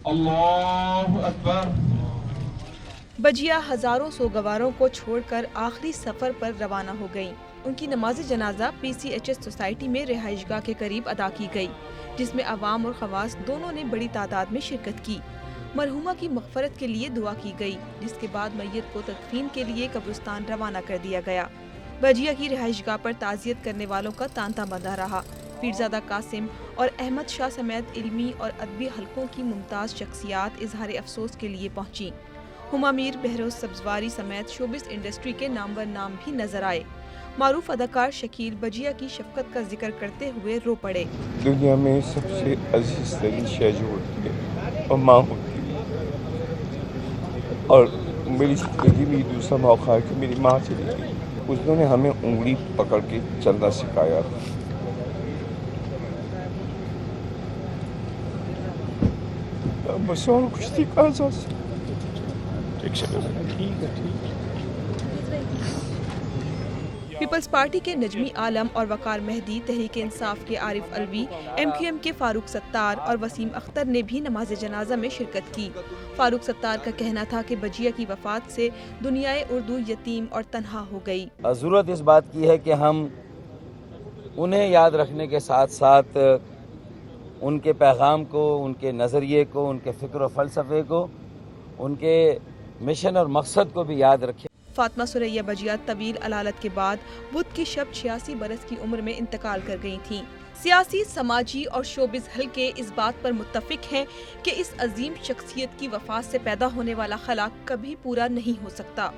अल्लाहु अकबर। बजिया हजारों सोगवारों को छोड़कर आखिरी सफर पर रवाना हो गईं। उनकी नमाज जनाजा PCHS सोसाइटी में रिहाइशगाह के करीब अदा की गई, जिसमें अवाम और खवास दोनों ने बड़ी तादाद में शिरकत की। मरहुमा की मग़फ़रत के लिए दुआ की गई, जिसके बाद मैयत को तदफीन के लिए कब्रिस्तान रवाना कर दिया गया। बजिया की रिहाइशगाह पर ताज़ियत करने वालों का तांता बंधा रहा। पीरज़ादा कासिम और अहमद शाह समेत इल्मी और अदबी हलकों की मुमताज़ शख्सियात इजहार अफसोस के लिए पहुंची। हुमा मीर, बहरोज सब्जवारी समेत शोबिस इंडस्ट्री के नामवर नाम भी नजर आए। मारूफ अदाकार शकील बजिया की शफकत का जिक्र करते हुए रो पड़े। दुनिया में सबसे अजीज तरीन शय जो होती है और माँ होती है, और मेरी जिंदगी में दूसरा मौका है कि मेरी माँ चली गई। उन्होंने हमें उंगली पकड़ के चलना सिखाया। बस और कुछ नहीं कहा जा सकता। पीपल्स पार्टी के नजमी आलम और वकार मेहदी, तहरीक इंसाफ के आरिफ अलवी, MQM के फारूक सत्तार और वसीम अख्तर ने भी नमाज जनाजा में शिरकत की। फारूक सत्तार का कहना था कि बजिया की वफात से दुनियाए उर्दू यतीम और तन्हा हो गई। ज़रूरत इस बात की है कि हम उन्हें याद रखने के साथ साथ उनके पैगाम को, उनके नज़रिए को, उनके फ़िक्र और फ़लसफ़े को, उनके मिशन और मकसद को भी याद रखें। फातिमा सुरैया बजिया तवील अलालत के बाद बुध की शब 86 बरस की उम्र में इंतकाल कर गई थीं। सियासी, समाजी और शोबिज हलके इस बात पर मुत्तफिक हैं कि इस अजीम शख्सियत की वफात से पैदा होने वाला खला कभी पूरा नहीं हो सकता।